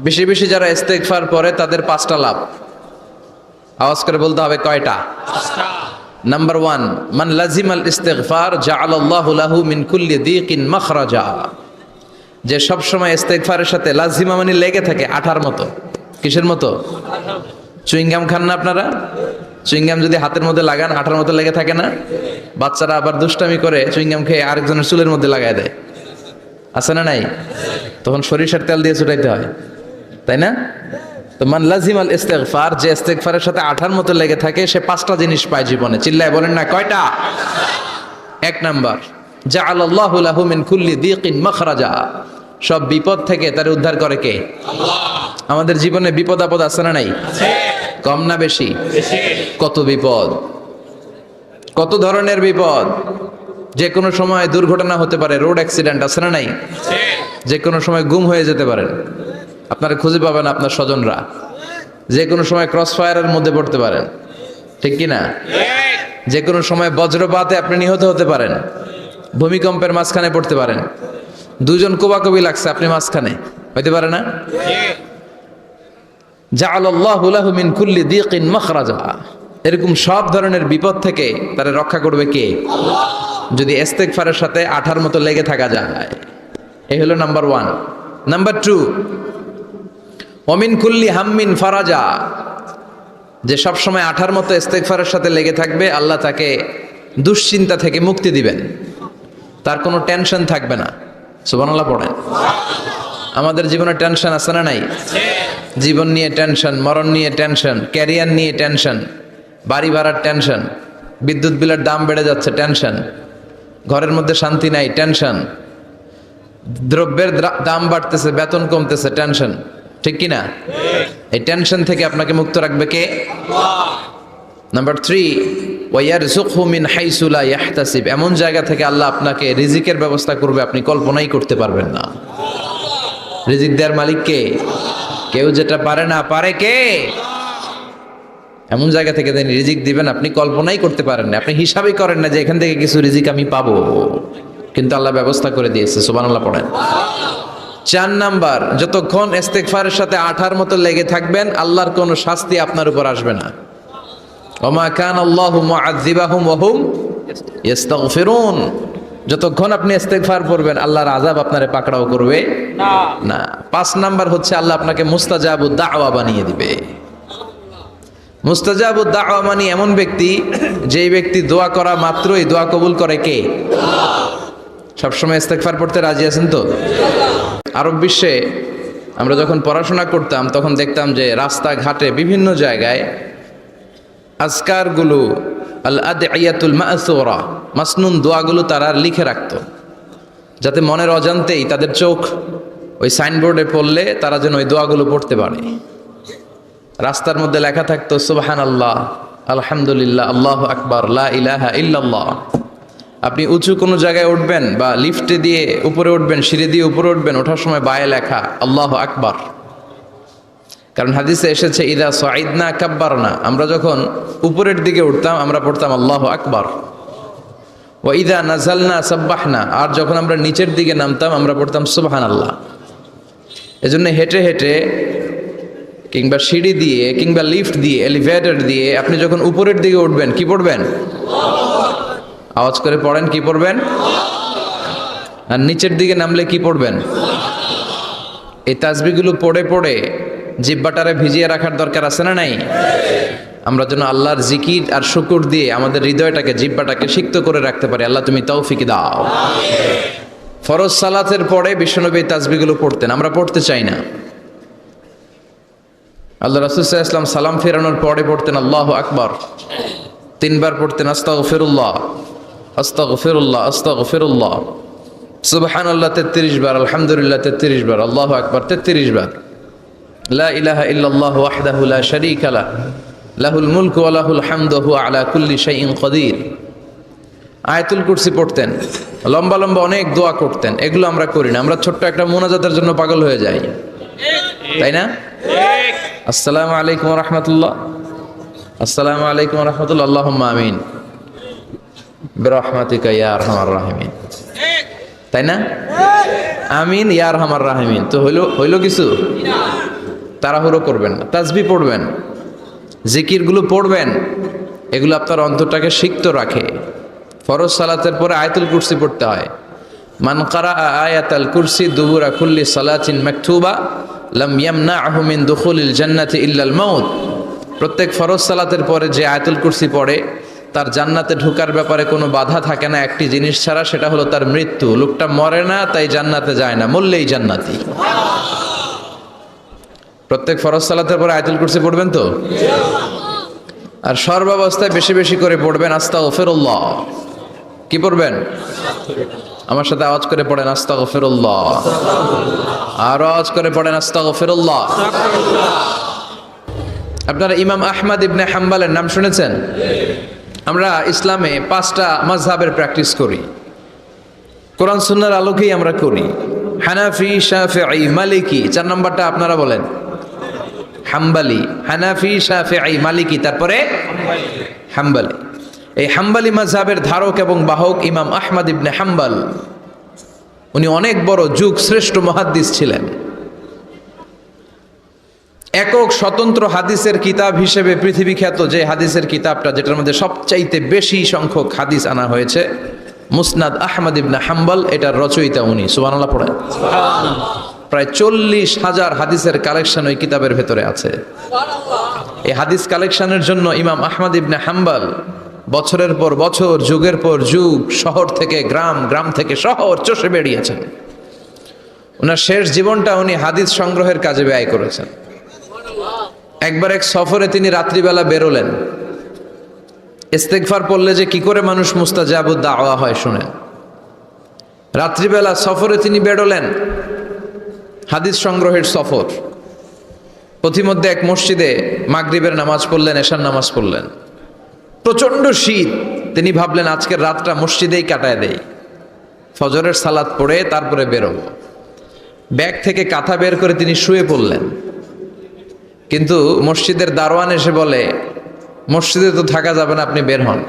বেশি বেশি যারা ইস্তেগফার পড়ে তাদের 5টা লাভ। আওয়াজ করে বলতে হবে কয়টা? নাম্বার 1, মান লাজিমাল ইস্তেগফার জাআলাল্লাহু লাহু মিন কুল্লি দীকিন মাখরাজা। যে সব সময় ইস্তেগফারের সাথে লাজিমা মানে লেগে থাকে, আঠার মতো। কিসের মতো? চুইংগাম খান না আপনারা? চুইংগাম যদি হাতের মধ্যে লাগান আঠার মতো লেগে থাকে না? বাচ্চারা আবার দুষ্টামি করে চুইংগাম খেয়ে আরেকজনের চুলের মধ্যে লাগায় দেয়, আছে না নাই? তখন সরিষার তেল দিয়ে ছুটাইতে হয়, তাই না? তো মান লাজিমাল ইস্তেগফার, যে ইস্তেগফারের সাথে আঠার মতো লেগে থাকে, সে 5টা জিনিস পায় জীবনে। চিল্লায় বলেন না কয়টা? 1 নাম্বার, জাআলাল্লাহু লাহু মিন কুল্লি দীকিন মাখরাজা। সব বিপদ থেকে তার উদ্ধার করে কে? আল্লাহ। আমাদের জীবনে বিপদ আপদ আছে না নাই? আছে। কম না বেশি? বেশি। কত বিপদ, কত ধরনের বিপদ। যে কোনো সময় দুর্ঘটনা হতে পারে, রোড অ্যাক্সিডেন্ট, আছে না নাই? আছে। যে কোনো সময় গুম হয়ে যেতে পারেন, আপনারা খুঁজে পাবেন আপনার স্বজনরা। যে কোনো সময় ক্রস ফায়ারের মধ্যে পড়তে পারেন, ঠিক কি না? যে কোনো সময় বজ্রপাতে আপনি নিহত হতে পারেন, ভূমিকম্পের মাঝখানে পড়তে পারেন, দুজন কোবাকবি লাগছে, আপনি মাঝখানে, হইতে পারে না? জাআলাল্লাহু লাহু মিন কুল্লি দীকিন মাখরাজা। এরকম সব ধরনের বিপদ থেকে তারা রক্ষা করবে কে? আল্লাহ। যদি ইস্তেগফারের সাথে আঠার মতো লেগে থাকা যায়। এই হলো নাম্বার 1। নাম্বার 2, ওমিন কুল্লি হাম্মিন ফারাজা। যে সব সময় আঠার মতো ইস্তেগফারের সাথে লেগে থাকবে, আল্লাহ তাকে দুশ্চিন্তা থেকে মুক্তি দিবেন, তার কোনো টেনশন থাকবে না। সুবহানাল্লাহ পড়েন। আমাদের জীবনে টেনশন আছে না নাই? জীবন নিয়ে টেনশন, মরণ নিয়ে টেনশন, ক্যারিয়ার নিয়ে টেনশন, বাড়ি ভাড়ার টেনশন, বিদ্যুৎ বিলের দাম বেড়ে যাচ্ছে, টেনশন, ঘরের মধ্যে শান্তি নাই, টেনশন, দ্রব্যের দাম বাড়তেছে, বেতন কমতেছে, টেনশন, ঠিক কি না? এই টেনশন থেকে আপনাকে মুক্ত রাখবে কে? আল্লাহ। নাম্বার 3, ওয়ায়ারযুকহু মিন হাইসু লা ইয়াহতাসিব। এমন জায়গা থেকে আল্লাহ আপনাকে রিজিকের ব্যবস্থা করবে, আপনি কল্পনাই করতে পারবেন না। রিজিক দেওয়ার মালিক কে? কেউ যেটা পারে না, পারে কে? এমন জায়গা থেকে তিনি রিজিক দিবেন, আপনি কল্পনাই করতে পারেন না। আপনি হিসাবই করেন না যে এখান থেকে কিছু রিজিক আমি পাবো, কিন্তু আল্লাহ ব্যবস্থা করে দিয়েছে। সুবহানাল্লাহ পড়েন। 4 নাম্বার, যতক্ষণ ইস্তেগফারের সাথে আঠার মতো লেগে থাকবেন, আল্লাহর কোনো শাস্তি আপনার উপর আসবে না। ওমা কানা আল্লাহু মুআযযিবাহুম ওয়া হুম ইস্তাগফিরুন। যতক্ষণ আপনি ইস্তেগফার পড়বেন, আল্লাহর আযাব আপনারে পাকড়াও করবে না। 5 নাম্বার হচ্ছে আল্লাহ আপনাকে মুস্তাজাবুদ দাওয়া বানিয়ে দিবে। মুস্তাজাবুদ দাওয়া মানে এমন ব্যক্তি, যেই ব্যক্তি দোয়া করা মাত্রই দোয়া কবুল করে কে? আল্লাহ। সবসময় ইস্তেগফার পড়তে রাজি আছেন তো? আরব বিশ্বে আমরা যখন পড়াশোনা করতাম, তখন দেখতাম যে রাস্তাঘাটে বিভিন্ন জায়গায় আজকারগুলো, আল আদইয়াতুল মাসুরা, মাসনুন দোয়াগুলো তারা লিখে রাখতো, যাতে মনের অজান্তেই তাদের চোখ ওই সাইনবোর্ডে পড়লে তারা যেন ওই দোয়াগুলো পড়তে পারে। রাস্তার মধ্যে লেখা থাকতো সুবহানাল্লাহ, আলহামদুলিল্লাহ, আল্লাহু আকবার, লা ইলাহা ইল্লাল্লাহ। আপনি উঁচু কোনো জায়গায় উঠবেন বা লিফটে দিয়ে উপরে উঠবেন, সিঁড়ি দিয়ে উপরে উঠবেন, ওঠার সময় বায়ে লেখা আল্লাহু আকবার। কারণ হাদিসে এসেছে ইদা সাইদনা কাব্বারনা, আমরা যখন উপরের দিকে উঠতাম আমরা পড়তাম আল্লাহু আকবার। ওয়া ইদা নাযালনা সাব্বাহনা, আর যখন আমরা নিচের দিকে নামতাম আমরা পড়তাম সুবহানাল্লাহ। এজন্য হেঁটে হেঁটে কিংবা সিঁড়ি দিয়ে কিংবা লিফট দিয়ে, এলিভেটর দিয়ে আপনি যখন উপরের দিকে উঠবেন, কি পড়বেন? আওয়াজ করে পড়েন, কি পড়বেন? আর নিচের দিকে নামলে কি পড়বেন? এই তাসবিহগুলো পড়ে পড়ে জিহ্বাটারে ভিজিয়ে রাখার দরকার আছে না নাই? আমরা যেন আল্লাহর জিকির আর শুকর দিয়ে আমাদের হৃদয়টাকে, জিহ্বাটাকে সিক্ত করে রাখতে পারি। আল্লাহ তুমি তৌফিক দাও। ফরজ সালাতের পরে বিশ্বনবী তাসবিহগুলো পড়তেন, আমরা পড়তে চাই না। আল্লাহ রাসূল সাল্লাল্লাহু আলাইহি ওয়াসাল্লাম সালাম ফেরানোর পরে পড়তেন আল্লাহু আকবার, 3 বার পড়তেন আস্তাগফিরুল্লাহ, আস্তাগফিরুল্লাহ, আস্তাগফিরুল্লাহ, সুবহানাল্লাহ 33 বার, আলহামদুলিল্লাহ 33 বার, আল্লাহু আকবার 33 বার, লা ইলাহা ইল্লাল্লাহ ওয়াহদাহু লা শারীকা লাহু, লাহুল মুলকু ওয়া লাহুল হামদু ওয়া আলা কুল্লি শাইইন কাদির। আয়াতুল কুরসি পড়তেন, লম্বা লম্বা অনেক দোয়া করতেন। এগুলো আমরা করি না, আমরা ছোট্ট একটা মুনাজাতের জন্য পাগল হয়ে যাই, তাই না? আসসালামু আলাইকুম ওয়া রাহমাতুল্লাহ, আসসালামু আলাইকুম ওয়া রাহমাতুল্লাহ, আল্লাহুম্মা আমিন বিরহমাতিকা ইয়া আরহামার রাহিমিন, তাই না? আমিন ইয়া আরহামার রাহিমিন। তো হইলো কিছু? তাড়াহুড়ো করবেন না, তাসবিহ পড়বেন, জিকিরগুলো পড়বেন, এগুলো আপনার অন্তরটাকে সিক্ত রাখে। ফরজ সালাতের পরে আয়াতুল কুরসি পড়তে হয়। মান কারাআ আয়াতাল কুরসি দুবুরা কুল্লি সালাতিন মাকতুবা লাম ইয়ামনাহু মিন দুখুলিল জান্নাতি ইল্লাল মাউত। প্রত্যেক ফরজ সালাতের পরে যে আয়াতুল কুরসি পড়ে তার জান্নাতে ঢোকার ব্যাপারে কোনো বাধা থাকে না একটি জিনিস ছাড়া, সেটা হলো তার মৃত্যু। লোকটা মরে না তাই জান্নাতে যায় না, মরলেই জান্নাতি। প্রত্যেক ফরজ সালাতের পরে আয়াতুল কুরসি পড়বেন তো? আর সর্বাবস্থায় বেশি বেশি করে পড়বেন আস্তাগফিরুল্লাহ। কি পড়বেন? আমার সাথে আওয়াজ করে পড়েন আস্তাগফিরুল্লাহ। আর আওয়াজ করে পড়েন আস্তাগফিরুল্লাহ। আপনারা ইমাম আহমদ ইবনে হাম্বলের নাম শুনেছেন? আমরা ইসলামে 5টা মাযহাবের প্র্যাকটিস করি, কোরআন সুন্নাহর আলোকেই আমরা করি। হানাফি, শাফিঈ, মালিকি। 4 নম্বরটা আপনারা বলেন। হাম্বলি। হানাফি, শাফিঈ, মালিকি, তারপরে হাম্বলি। এই হাম্বলি মাযহাবের ধারক এবং বাহক ইমাম আহমদ ইবনে হাম্বল। উনি অনেক বড় যুগ শ্রেষ্ঠ মুহাদ্দিস ছিলেন। একক স্বতন্ত্র হাদিসের কিতাব হিসেবে পৃথিবী খ্যাত যে হাদিসের কিতাবটা, যেটার মধ্যে সবচাইতে বেশি সংখ্যক হাদিস আনা হয়েছে, মুসনাদ আহমদ ইবনে হাম্বল, এটার রচয়িতা উনি। সুবহানাল্লাহ পড়েন। প্রায় 40,000 হাদিসের কালেকশন ওই কিতাবের ভেতরে আছে। এই হাদিস কালেকশনের জন্য ইমাম আহমদ ইবনে হাম্বল বছরের পর বছর, যুগের পর যুগ, শহর থেকে গ্রাম, গ্রাম থেকে শহর চষে বেরিয়েছেন। ওনার শেষ জীবনটা উনি হাদিস সংগ্রহের কাজে ব্যয় করেছেন। একবার এক সফরে তিনি রাত্রিবেলা বেরোলেন। ইস্তেগফার পড়লে যে কি করে মানুষ মুস্তাজাবুদ দাওয়া হয় শুনেন। রাত্রিবেলা সফরে তিনি বেরোলেন, হাদিস সংগ্রহের সফর। পথিমধ্যে এক মসজিদে মাগরিবের নামাজ পড়লেন, এশার নামাজ পড়লেন। প্রচন্ড শীত। তিনি ভাবলেন আজকের রাতটা মসজিদেই কাটায় দেই, ফজরের সালাত পড়ে তারপরে বেরোবো। ব্যাগ থেকে কাঁথা বের করে তিনি শুয়ে পড়লেন। কিন্তু মসজিদের দারোয়ান এসে বলে, মসজিদে তো থাকা যাবে না, আপনি বের হন।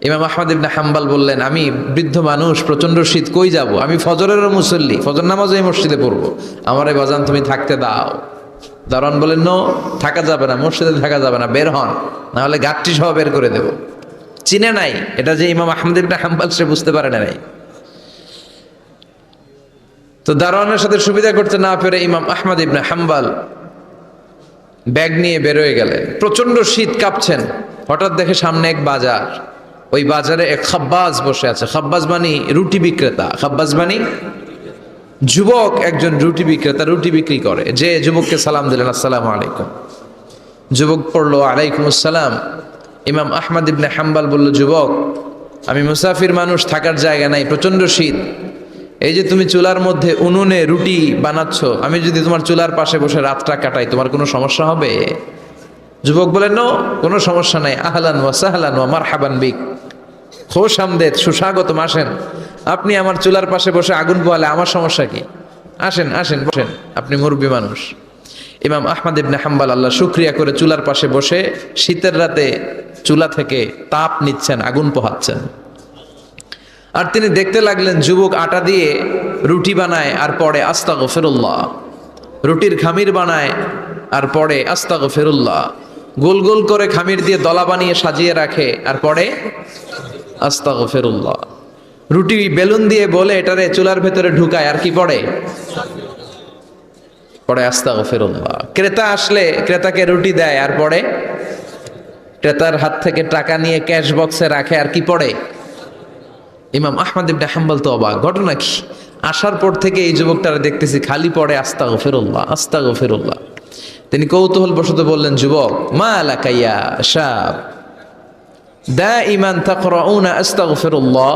ইমাম আহমদ ইবনে হাম্বল বললেন, আমি বৃদ্ধ মানুষ, প্রচন্ড শীত, কই যাব? আমি ফজরেরও মুসল্লি, ফজর নামাজও এই মসজিদে পড়বো, আমার এই বাজান তুমি থাকতে দাও। দারোয়ান বলেন, নো, থাকা যাবে না, মসজিদে থাকা যাবে না, বের হন, না হলে গাঠটি সহ বের করে দেব। চিনে নাই এটা যে ইমাম আহমদ ইবনে হাম্বল, সে বুঝতে পারে নাই। তো দারোয়ানের সাথে সুবিধা করতে না পেরে ইমাম আহমদ ইবনে হাম্বল ব্যাগ নিয়ে বেরোয় গেলেন। প্রচন্ড শীত, কাঁপছেন। হঠাৎ দেখে সামনে এক বাজার। ওই বাজারে এক খাব্বাজ বসে আছে। খাব্বাজ মানি রুটি বিক্রেতা। খাব্বাজ মানি যুবক, একজন রুটি বিক্রেতা, রুটি বিক্রি করে। যে যুবককে সালাম দিলেন, আসসালামু আলাইকুম। যুবক পড়লো, আলাইকুম আসসালাম। ইমাম আহমদ ইবনে হাম্বল বলল, যুবক, আমি মুসাফির মানুষ, থাকার জায়গা নাই, প্রচন্ড শীত। এই যে তুমি চুলার মধ্যে উনুনে রুটি বানাচ্ছ, আমি যদি তোমার চুলার পাশে বসে রাতটা কাটাই, তোমার কোনো সমস্যা হবে? যুবক বলেন, নো, কোনো সমস্যা নাই। আহলান ওয়া সাহলান ওয়া মারহাবান বিক, খোশ আমদেদ, সুস্বাগতম, আসেন। আপনি আমার চুলার পাশে বসে আগুন পোহালে আমার সমস্যা কি? আসেন, আসেন, বসেন, আপনি মুরব্বী মানুষ। ইমাম আহমদ ইবনে হাম্বল আল্লাহ শুকরিয়া করে চুলার পাশে বসে শীতের রাতে চুলা থেকে তাপ নিচ্ছেন, আগুন পোহাচ্ছেন। আর তিনি দেখতে লাগলেন যুবক আটা দিয়ে রুটি বানায় আর পড়ে আস্তাগফিরুল্লাহ, রুটির খামির বানায় আর পড়ে আস্তাগফিরুল্লাহ, গোল গোল করে খামির দিয়ে দলা বানিয়ে সাজিয়ে রাখে আর পড়ে আস্তাগফিরুল্লাহ, রুটি বেলুন দিয়ে বলে এটারে চুলার ভেতরে ঢুকায় আর কি পড়ে আস্তাগফিরুল্লাহ। ক্রেতা আসলে ক্রেতাকে রুটি দেয় আর পড়ে, ক্রেতার হাত থেকে টাকা নিয়ে ক্যাশ বক্সে রাখে আর কি পড়ে। ইমাম আহমদ ইবনে হাম্বল তো অবাক, ঘটনা কি? আসার পর থেকে এই যুবকটারে দেখতেছি খালি পড়ে আস্তাগফিরুল্লাহ, আস্তাগফিরুল্লাহ। তিনি কৌতূহল বশত বললেন, যুবক, মা লাকা ইয়া শাব দাইমান তাকরাউনা আস্তাগফিরুল্লাহ,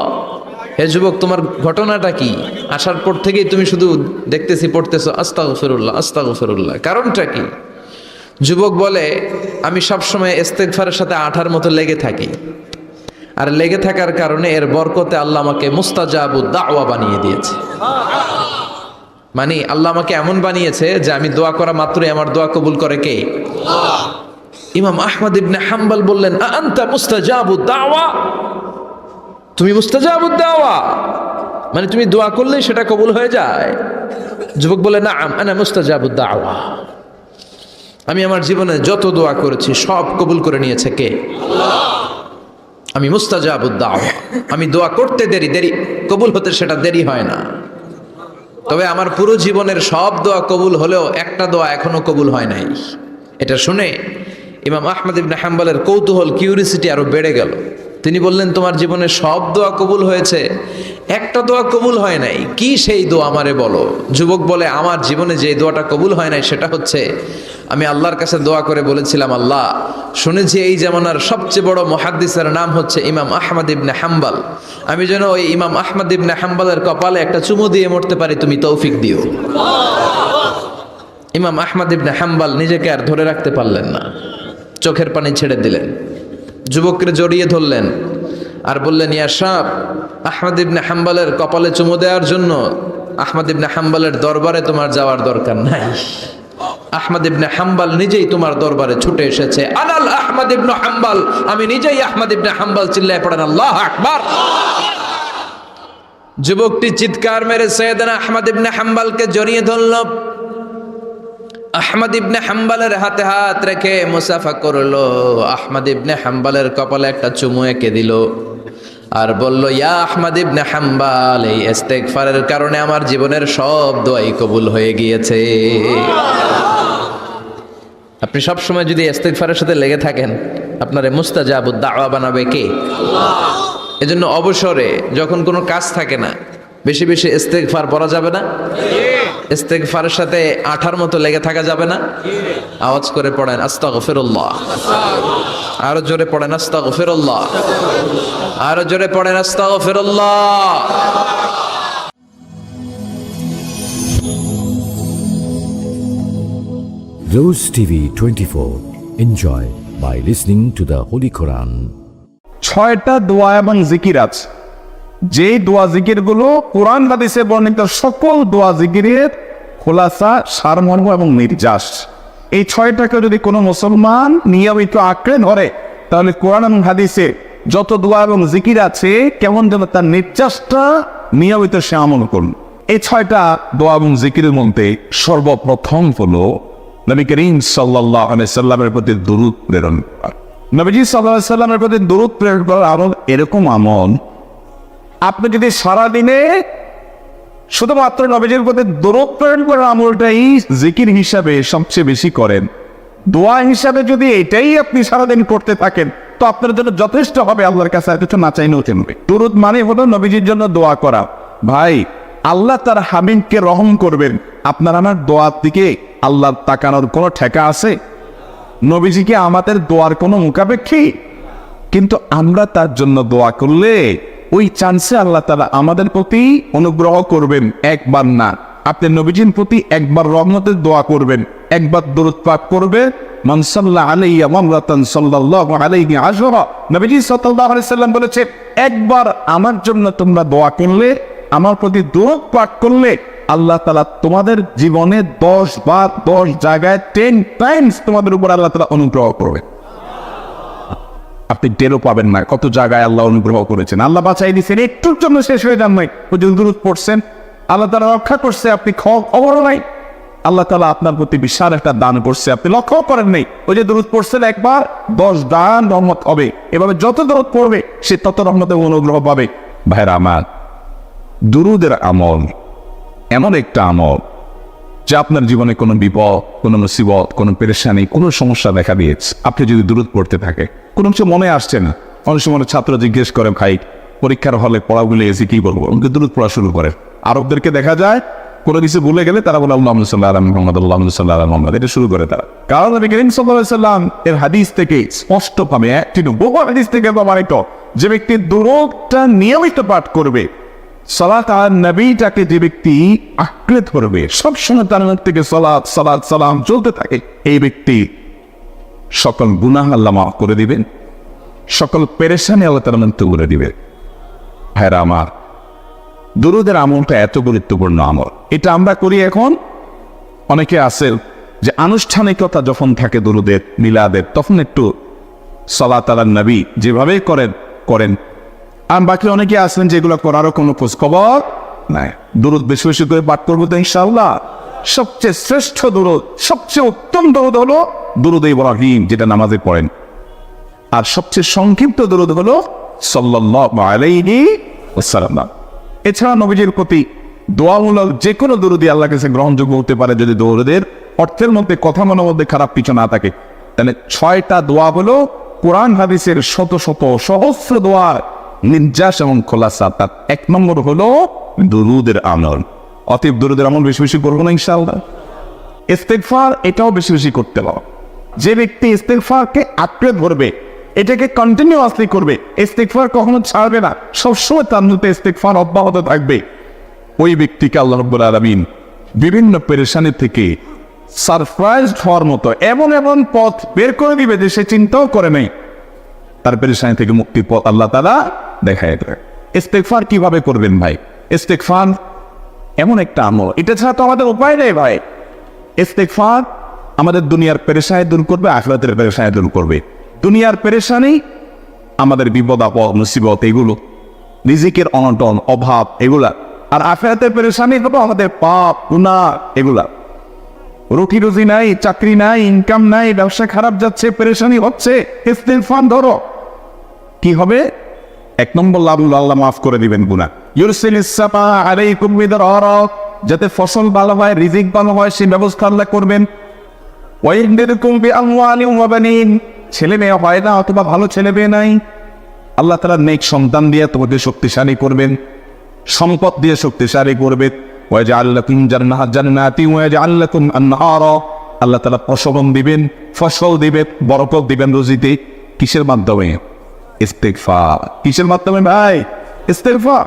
হে যুবক, তোমার ঘটনাটা কি? আসার পর থেকেই তুমি শুধু দেখতেছি পড়তেছো আস্তাগফিরুল্লাহ, আস্তাগফিরুল্লাহ, কারণটা কি? যুবক বলে, আমি সবসময় ইস্তেগফারের সাথে আঠার মতো লেগে থাকি, আর লেগে থাকার কারণে এর বরকতে আল্লাহ আমাকে মুস্তাজাবুদ দাওয়া বানিয়ে দিয়েছে। মানে আল্লাহ আমাকে এমন বানিয়েছে যে আমি দোয়া করা মাত্রই আমার দোয়া কবুল করে কে? আল্লাহ। ইমাম আহমদ ইবনে হাম্বল বললেন, আনতা মুস্তাজাবুদ দাওয়া, তুমি মুস্তাজাবুদ দাওয়া, মানে তুমি দোয়া করলেই সেটা কবুল হয়ে যায়? যুবক বলে, নাআম আনা মুস্তাজাবুদ দাওয়া, আমি আমার জীবনে যত দোয়া করেছি সব কবুল করে নিয়েছে কে? আমি মুস্তাজাবুদ দাওয়া। আমি দোয়া করতে দেরি কবুল হতে সেটা দেরি হয় না। তবে আমার পুরো জীবনের সব দোয়া কবুল হলেও একটা দোয়া এখনো কবুল হয় নাই। এটা শুনে ইমাম আহমদ ইবনে হাম্বলের কৌতূহল, কিউরিসিটি আরো বেড়ে গেল। তিনি বললেন, তোমার জীবনে সব দোয়া কবুল হয়েছে, একটা দোয়া কবুল হয় নাই, কি সেই দোয়া আমারে বলো। যুবক বলে, আমার জীবনে যে দোয়াটা কবুল হয় নাই সেটা হচ্ছে, আমি আল্লাহর কাছে দোয়া করে বলেছিলাম, আল্লাহ শুনেছি এই জামানার সবচেয়ে বড় মুহাদ্দিসের নাম হচ্ছে ইমাম আহমদ ইবনে হাম্বল, আমি যেন ওই ইমাম আহমদ ইবনে হাম্বলের কপালে একটা চুমু দিয়ে মরতে পারি, তুমি তৌফিক দিও। ইমাম আহমদ ইবনে হাম্বল নিজেকে আর ধরে রাখতে পারলেন না, চোখের পানি ছেড়ে দিলেন, যুবককে জড়িয়ে ধরলেন আর বললেন, ইয়া শাব, আহমদ ইবনে হাম্বলের কপালে চুমু দেওয়ার জন্য আহমদ ইবনে হাম্বলের দরবারে তোমার যাওয়ার দরকার নাই। আহমদ ইবনে হাম্বল নিজেই তোমার দরবারে ছুটে এসেছে। আনাল আহমদ ইবনে হাম্বল, আমি নিজেই আহমদ ইবনে হাম্বল। চিল্লায় পড়েন আল্লাহু আকবার। যুবকটি চিৎকার মেরে সাইয়েদনা আহমদ ইবনে হাম্বলকে জড়িয়ে ধরল। আহমদ ইবনে হাম্বলের হাতে হাত রেখে মুসাফা করলো। আহমদ ইবনে হাম্বলের কপালে একটা চুমু এঁকে দিল আর বলল, ইয়া আহমদ ইবনে হাম্বল, এই ইস্তেগফারের কারণে আমার জীবনের সব দোয়াই কবুল হয়ে গিয়েছে। আপনি সব সময় যদি ইস্তেগফারের সাথে লেগে থাকেন, আপনারে মুস্তাজাবুদ দাওয়া বানাবে কে? আল্লাহ। এজন্য অবসরে যখন কোনো কাজ থাকে না, বেশি বেশি ইস্তেগফার পড়া যাবে না? ইস্তেগফারের সাথে আঠার মতো লেগে থাকা যাবে না? আওয়াজ করে পড়েন আস্তাগফিরুল্লাহ। আরো জোরে পড়েন আস্তাগফিরুল্লাহ। আরো জোরে পড়েন আস্তাগফিরুল্লাহ। Rose TV 24. Enjoy by listening to the Holy Quran. 6টা দোয়া এবং জিকির আছে, যে দোয়া জিকিরগুলো কোরআন হাদিসে বর্ণিত সকল দোয়া জিকিরের খোলাসা, সারমর্ম এবং নির্যাস। এই 6টাকে যদি কোনো মুসলমান নিয়মিত আঁকড়ে ধরে, তাহলে কোরআন এবং হাদিসে যত দোয়া এবং জিকির আছে, কেমন যেন তার নির্যাসটা নিয়মিত সে আমল করুন। এই 6টা দোয়া এবং জিকিরের মধ্যে সর্বপ্রথম হলো নবী করিম সাল্লাল্লাহু আলাইহি সাল্লামের প্রতি দরুদ প্রেরণ করা। নবীজি সাল্লাল্লাহু আলাইহি সাল্লামের প্রতি দরুদ প্রেরণ করার আমল এরকম আমল, আপনি যদি সারাদিনে শুধুমাত্র নবীজির প্রতি দরুদ প্রেরণ করার আমলটাই জিকির হিসাবে সবচেয়ে বেশি করেন, দোয়া হিসাবে যদি এটাই আপনি সারাদিন করতে থাকেন, তো আপনার জন্য যথেষ্ট হবে, আল্লাহর কাছে আর কিছু না চাইলেও চলবে। দরুদ মানে হলো নবীজির জন্য দোয়া করা। ভাই, আল্লাহ তার হাবিবকে রহম করবেন, আপনার আমার দোয়ার দিকে আল্লাহ তাকানোর কোনো ঠেকা আছে? নবীজিকে আমাদের দোয়ার কোনো মুখাপেক্ষী? কিন্তু আমরা তার জন্য দোয়া করলে ওই চান্সে আল্লাহ তাআলা আমাদের প্রতি অনুগ্রহ করবেন। একবার না, আপনি নবীজির প্রতি একবার রহমতের দোয়া করবেন, একবার দরুদ পাক করবেন, মান সাল্লা আলাইয়া মামরাতান সাল্লাল্লাহু আলাইহি আশরা। নবীজি সাল্লাল্লাহু আলাইহি সাল্লাম বলেছে, একবার আমার জন্য তোমরা দোয়া করলে, আমার প্রতি দরুদ পাক করলে, আল্লাহ তাআলা তোমাদের জীবনে 10 বার 10 জায়গায় 10 টাইমস তোমাদের উপর আল্লাহ তাআলা অনুগ্রহ করবেন। আপনি টেরও পাবেন না কত জায়গায় আল্লাহ অনুগ্রহ করেছেন। আল্লাহ বাঁচাই দিয়েছেন, একটুর জন্য শেষ হয়ে যান নাই, দরুদ পড়ছেন, আল্লাহ তাআলা রক্ষা করছে, আপনি খবর নাই, আল্লাহ তাআলা আপনার প্রতি বিশাল একটা দান করছে, আপনি লক্ষ্য করেন নাই। ওই যে দরুদ পড়ছেন একবার, 10 দান রহমত হবে। এভাবে যত দরুদ পড়বে সে তত রহমতের অনুগ্রহ পাবে। ভাইরা আমার, দুরুদের আমল এমন একটা আমল যে আপনার জীবনে কোনো বিপদ, কোনো মুসিবত, কোনো পেরেশানি, কোনো সমস্যা দেখা দিয়েছে, আপনি যদি দরুদ পড়তে থাকে, কোনো কিছু মনে আসছে না, অনেক সময় ছাত্র জিজ্ঞেস করে, ভাই পরীক্ষার হলে পড়াগুলো এসে কি বলবো, উনকে দরুদ পড়া শুরু করে। আরবদেরকে দেখা যায় কোনো কিছু ভুলে গেলে তারা বলে আল্লাহুম্মা সাল্লি আলা মুহাম্মাদ, আল্লাহুম্মা সাল্লি আলা মুহাম্মাদ, এটা শুরু করে তারা। কারণ নবী করিম সাল্লাল্লাহু আলাইহি সাল্লাম এর হাদিস থেকে স্পষ্টভাবে, একটি বহু হাদিস থেকে প্রমাণিত, যে ব্যক্তি দরুদটা নিয়মিত পাঠ করবে, সালাত আলা নবীটাকে যে ব্যক্তি আঁকড়ে ধরবে, সবসময় তার মুখ থেকে সালাত সালাত সালাম চলতে থাকে, এই ব্যক্তি সকল গুনাহ আল্লাহ মাফ করে দিবেন, সকল পেরেশানি আল্লাহ তাআলা মুক্ত করে দিবে। ভাইরা আমার, দুরুদের আমলটা এত গুরুত্বপূর্ণ আমল, এটা আমরা করি এখন। অনেকে আছে যে আনুষ্ঠানিকতা যখন থাকে দুরুদের, মিলাদের, তখন একটু সালাত আলা নবী যেভাবে করেন। আর বাকি অনেকে আছেন যেগুলো করারও কোনো খোঁজ খবর নাই। দুরুদ বেশি বেশি করে পাঠ করবো তো ইনশাআল্লাহ। সবচেয়ে শ্রেষ্ঠ দুরূদ, সবচেয়ে উত্তম দুরূদ হলো দুরূদ ইব্রাহিম, যেটা নামাজে পড়েন। আর সবচেয়ে সংক্ষিপ্ত দুরূদ হলো সাল্লাল্লাহু আলাইহি ওয়াসাল্লাম। এছাড়া নবীজির প্রতি দোয়ামূলক যে কোনো দুরূদই আল্লাহর কাছে গ্রহণযোগ্য হতে পারে, যদি দুরূদের অর্থের মধ্যে, কথা মনের মধ্যে খারাপ কিছু না থাকে। তাহলে 6টা দোয়া হলো কোরআন হাদিসের শত শত সহস্র দোয়া নির্যাস এবং খোলাসা। তার 1 নম্বর হলো দুরূদের আমল। অতএব দুরূদের আমল বেশি বেশি করবো না ইনশাআল্লাহ। ইস্তেগফার এটাও বেশি বেশি করতে হবে। যে ব্যক্তি ইস্তেগফারকে আঁকড়ে ধরবে, এটাকে কন্টিনিউয়াসলি করবে, ইস্তেগফার কখনো ছাড়বে না, সবসময় তার মধ্যে ইস্তেগফার অব্যাহত থাকবে, ওই ব্যক্তিকে আল্লাহ রাব্বুল আলামিন বিভিন্ন পেরেশানি থেকে সারপ্রাইজড হওয়ার মতো এমন এমন পথ বের করে দিবে যে সে চিন্তাও করে নাই। তার পেরেশানি থেকে মুক্তির পথ আল্লাহ তাআলা দেখায় দেবে। ইস্তেগফার কিভাবে করবেন ভাই? ইস্তেগফার এমন একটা আমল, এটা ছাড়া তো আমাদের উপায় নেই ভাই। ইস্তেগফার আমাদের দুনিয়ার পেরেশানি দূর করবে, আখিরাতের পেরেশানি দূর করবে। দুনিয়ার পেরেশানি আমাদের বিপদ আপদ মুসিবত, এগুলো রিজিকের অনটন অভাব এগুলা। আর আখিরাতের পেরেশানি হলো আমাদের পাপ গুনাহ এগুলা। রুটি রুজি নাই, চাকরি নাই, ইনকাম নাই, ব্যবসা খারাপ যাচ্ছে, পেরেশানি হচ্ছে, ইস্তেগফার ধরো, কি হবে? 1 নম্বর লাভ, আল্লাহ মাফ করে দিবেন গুনাহ। ইউরসিলিস সামা আলাইকুম মিদরারা, যাতে ফসল ভালো হয়, রিজিক ভালো হয়, সেই ব্যবস্থা আল্লাহ করবেন। ওয়াইনদিরকুম বিআমওয়ালিন ওয়া বানিন, ছেলে মেয়ে হয় না অথবা ভালো ছেলে মেয়ে নাই, আল্লাহ তাআলা নেক সন্তান দিয়ে তোমাকে শক্তিশালী করবেন, সম্পদ দিয়ে শক্তিশালী করবেন। ওয়াজআল লাকুম জান্নাতি ওয়াজআল লাকুম আনহারা, আল্লাহ তাআলা ফসল দিবেন, ফসল দিবেন, বরকত দিবেন রুজিতে। কিসের মাধ্যমে? ইস্তেগফার। কিসের মাধ্যমে ভাই? ইস্তেগফার।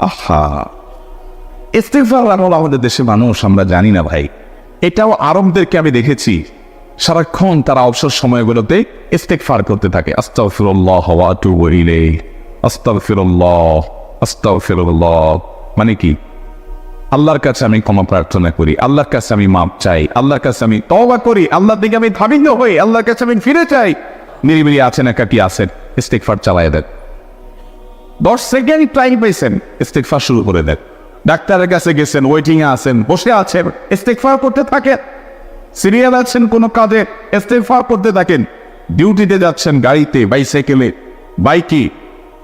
আহা, ইস্তেগফার আমল আমাদের দেশে মানুষ আমরা জানি না ভাই। এটাও আরবদেরকে আমি দেখেছি, সারাক্ষণ তারা অবসর সময়গুলোতে ইস্তেগফার করতে থাকে। আস্তাগফিরুল্লাহ ওয়া আতুবু ইলাইহি, আস্তাগফিরুল্লাহ, আস্তাগফিরুল্লাহ। মানে কি? আল্লাহর কাছে আমি ক্ষমা প্রার্থনা করি, আল্লাহর কাছে আমি মাপ চাই, আল্লাহর কাছে আমি তওবা করি, আল্লাহর দিকে আমি ধাবিত হই, আল্লাহর কাছে আমি ফিরে চাই। নিরিবিলি আছেন, একাকি আছেন, ইস্তেগফার চালায় দেন। 10 সেকেন্ড টাইম পাইছেন, ইস্তেগফার শুরু করে দেন। ডাক্তারের কাছে গেছেন, ওয়েটিং এ আছেন, বসে আছেন, ইস্তেগফার করতে থাকেন। সিরিয়াল আছেন কোনো কাজে, ইস্তেগফার করতে থাকেন। ডিউটিতে যাচ্ছেন, গাড়িতে, বাইসাইকেলে, বাইকে,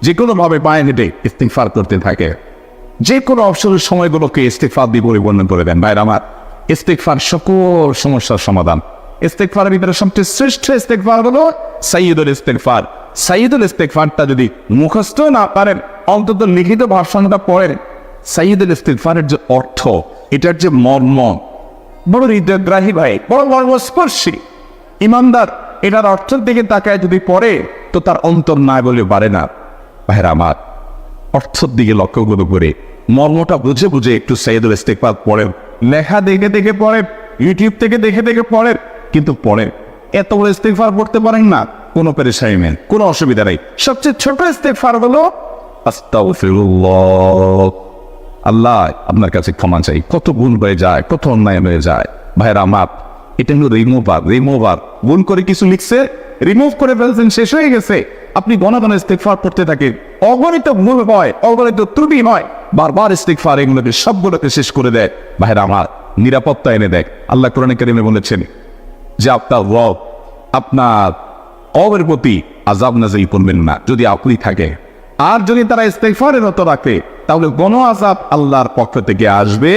যে কোনো ভাবে পায়ে হেঁটে ইস্তেগফার করতে থাকে। যে কোনো অবসরের সময়গুলোকে ইস্তেগফার দিয়ে পরিপূর্ণ করে দেন। ভাইরা আমার, ইস্তেগফার সকল সমস্যার সমাধান। ইস্তেগফারের ভিতরে সবচেয়ে শ্রেষ্ঠ ইস্তেগফার হলো সাইয়্যিদুল ইস্তেগফার। সাইয়্যিদুল ইস্তেগফারটা যদি মুখস্থ না পারেন, অন্তত লিখিত ভার্সনটা পড়েন। সাইয়্যিদুল ইস্তেগফারের যে অর্থ, এটার যে মর্ম, বড় হৃদয়গ্রাহী ভাই, বড় মর্মস্পর্শী। ইমানদার এটার অর্থের দিকে তাকায় যদি পড়ে, তো তার অন্তর নাই বলে পারে না। ভাইরা আমার, অর্থের দিকে লক্ষ্য করে মর্মটা বুঝে বুঝে একটু সাইয়্যিদুল ইস্তেগফার পড়েন। লেখা দেখে দেখে পড়েন, ইউটিউব থেকে দেখে দেখে পড়েন, কিন্তু পড়েন। এত বড় ইস্তেগফার পড়তে পারেন না, কোনো পেরেশানি নেই, কোনো অসুবিধা নেই। সবচেয়ে ছোট ইস্তেগফার হলো আস্তাগফিরুল্লাহ, আল্লাহ আপনার কাছে ক্ষমা চাই, কত ভুল হয়ে যায়, কত অন্যায় হয়ে যায়। ভাইরা আমার, এটা হলো রিমুভার। ভুল করে কিছু লিখছে, রিমুভ করে ফেলছেন, শেষ হয়ে গেছে। আপনি ঘন ইস্তেগফার করতে থাকেন, অগণিত ভুল হয়, অগণিত ত্রুটি হয়, বারবার ইস্তেগফার এগুলোকে সবগুলোকে শেষ করে দেয়। ভাইরা আমার, নিরাপত্তা এনে দেয়। আল্লাহ কোরআনে কারিমে বলেছেন যে আপনার রব আপনার কওমের প্রতি আযাব নাযিল করবেন না যদি আপনি থাকে। আর যদি তারা ইস্তেগফারের রত রাখে, তাহলে কোন আযাব আল্লাহর পক্ষ থেকে আসবে।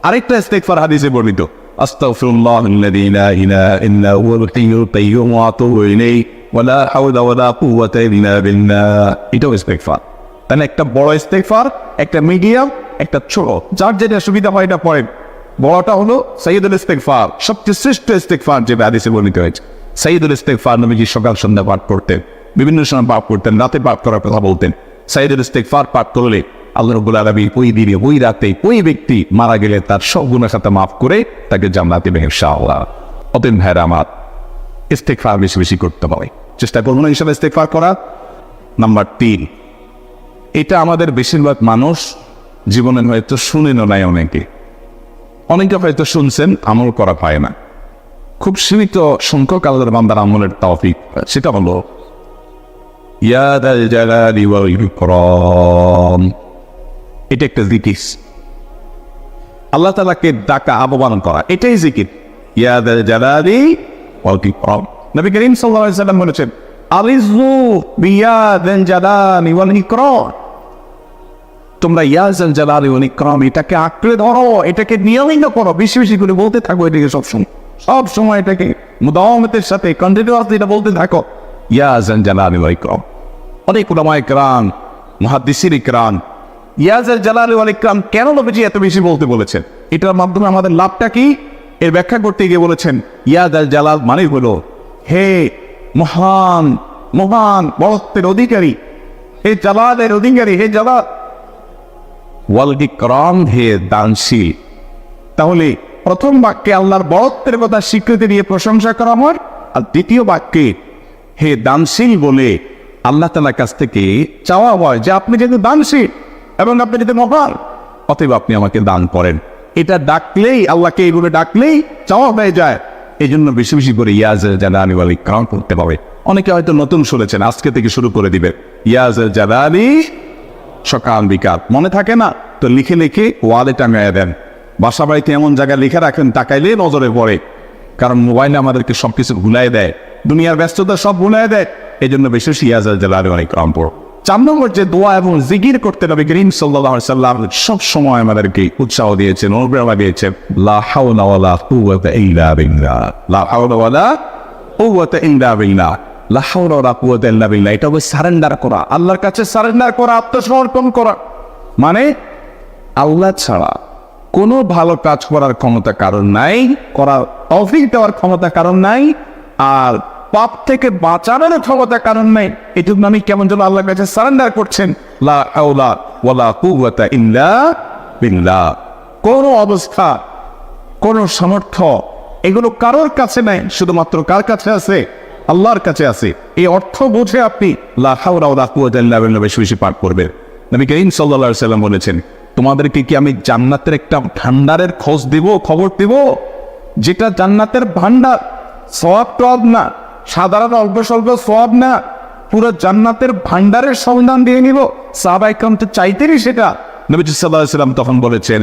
আরেকটা ইস্তেগফার হাদিসে বর্ণিত, আস্তাগফিরুল্লাহাল্লাযী লা ইলাহা ইল্লা হুয়াল হাইয়ুল কাইয়্যুম ওয়া আতুবু ইলাইহি ওয়া লা হাওলা ওয়া লা কুওয়াতা ইল্লা বিল্লাহ। এটাও ইস্তেগফার। তাহলে একটা বড় ইস্তেগফার, একটা মিডিয়াম, একটা ছোট, যার যেটা সুবিধা হয় এটা পড়েন। বড়টা হলো সাইয়্যিদুল ইস্তেগফার, সবচেয়ে শ্রেষ্ঠ ইস্তেগফার যে হাদিসে বর্ণিত হয়েছে। সাইয়্যিদুল ইস্তেগফার নবীজি সকাল সন্ধ্যা পাঠ করতেন, বিভিন্ন সময় পাঠ করতেন, রাতে পাঠ করার কথা বলতেন। সাইয়্যিদুল ইস্তেগফার পাঠ করলে আল্লাহ রাব্বুল আলামিন ওই দিনে, ওই রাতে, ওই ব্যক্তি মারা গেলে তার সব গুনাহ খাতা মাফ করে তাকে জান্নাতে দেবেন ইনশাআল্লাহ। অতএব ভাইরা আমার, ইস্তেগফার বেশি বেশি করতে হবে, চেষ্টা করুন ইনশাআল্লাহ ইস্তেগফার করা। নাম্বার 3, এটা আমাদের বেশিরভাগ মানুষ জীবনে হয়তো শুনেনও নাই, অনেকে হয়তো শুনছেন, আমল করা পায় না। খুব সীমিত সংখ্যক আল্লাহর বান্দার আমলের তৌফিক, সেটা হলো ইয়া দাল জালালি ওয়াল ইকরাম। এটা একটা জিকির। আল্লাহ তাআলাকে ডাকা, আহ্বান করা, এটাই জিকির। ইয়া যাল জালালি ওয়াল ইকরাম। নবী করিম সাল্লাল্লাহু আলাইহি সাল্লাম বলেছেন, আলিযু বিয়া যাল জালালি ওয়াল ইকরাম। তোমরা ইয়া যাল জালালি ওয়াল ইকরাম এটাকে আঁকড়ে ধরো, এটাকে নিয়মিত করো, বেশি বেশি করে বলতে থাকো এটাকে সব সময় এটাকে মুদাওয়ামাতের সাথে কন্টিনিউয়াসলি এটা বলতে থাকো, ইয়া যাল জালালি ওয়াল ইকরাম। অনেক উলামায়ে কেরাম, মুহাদ্দিসিন ইকরাম ইয়া যাল জালালি ওয়াল ইকরাম কেন নবীজি এত বেশি বলতে বলেছেন, এটার মাধ্যমে আমাদের লাভটা কি, এর ব্যাখ্যা করতে গিয়ে বলেছেন, ইয়া যাল জালাল মানে হলো হে মহান মহান বড়ত্বের অধিকারী, হে জালালের অধিকারী, হে জালাল, ওয়াল ইকরাম হে দানশীল। তাহলে প্রথম বাক্যে আল্লাহর বড়ত্বের কথা স্বীকৃতি দিয়ে প্রশংসা করা হয়, আর দ্বিতীয় বাক্যে হে দানশীল বলে আল্লাহ তাআলার কাছ থেকে চাওয়া হয় যে আপনি যেহেতু দানশীল এবং আপনি যেহেতু মহান, অতএব আপনি আমাকে দান করেন। এটা ডাকলেই, আল্লাহকে এইগুলো ডাকলেই চাওয়া হয়ে যায়। এই জন্য বেশি বেশি করে ইয়া যাল জালালি ওয়াল ইকরাম করতে হবে। অনেকে হয়তো নতুন শুনেছেন, আজকে থেকে শুরু করে দিবেন ইয়া যাল জালালি, সকাল বিকাল মনে থাকে না তো লিখে লিখে ওয়ালে টাঙাইয়া দেন। বাসা বাড়িতে এমন জায়গায় লিখে রাখেন তাকাইলে নজরে পড়ে, কারণ মোবাইলে আমাদেরকে সবকিছু ভুলাই দেয়, দুনিয়ার ব্যস্ততা সব ভুলাই দেয়। এই জন্য বেশি বেশি ইয়া যাল জালালি ওয়াল ইকরাম পড়ো। 4 নম্বর যে দোয়া এবং জিকির করতে নবী করিম সাল্লাল্লাহু আলাইহি সাল্লাম সব সময় আমাদেরকে উৎসাহ দিয়েছেন, অনুপ্রেরণা দিয়েছেন। লা হাওলা ওয়ালা কুওয়াতা ইল্লা বিল্লাহ, লা হাওলা ওয়ালা কুওয়াতা ইল্লা বিল্লাহ, লা হাওলা ওয়ালা কুওয়াতা ইল্লা বিল্লাহ। এটা হবে সারেন্ডার করা, আল্লাহর কাছে সারেন্ডার করা, আত্মসমর্পণ করা। মানে আল্লাহ ছাড়া কোনো ভালো কাজ করার ক্ষমতা কারণ নাই, করার তৌফিক দেওয়ার ক্ষমতা কারণ নাই, আর পাপ থেকে বাঁচানোর ক্ষমতা কারণ নাই। এই জন্য আমি কেমন যেন আল্লাহর কাছে সারেন্ডার করছেন, লা হাওলা ওয়ালা কুওয়াতা ইল্লা বিল্লাহ। কোন অবস্থা, কোন সামর্থ্য এগুলো কারোর কাছে নাই, শুধুমাত্র কার কাছে আছে? আল্লাহর কাছে আছে। এই অর্থ বুঝে আপনি লা হাওলা ওয়ালা কুওয়াতা ইল্লা বিল্লাহ বেশি বেশি পাঠ করবেন। নবী করিম সাল্লাল্লাহু আলাইহি সাল্লাম বলেছেন, তোমাদেরকে কি আমি জান্নাতের একটা ভান্ডারের খোঁজ দিব, খবর দিব, যেটা জান্নাতের ভান্ডার, সওয়াব টওয়াব না, সাধারণ অল্প স্বল্প সওয়াব না, পুরো জান্নাতের ভান্ডারের সন্ধান দিয়ে নিব। সাহাবায়ে কেরাম তো চাইতেনই সেটা। নবীজি সাল্লাল্লাহু আলাইহি সাল্লাম তখন বলেছেন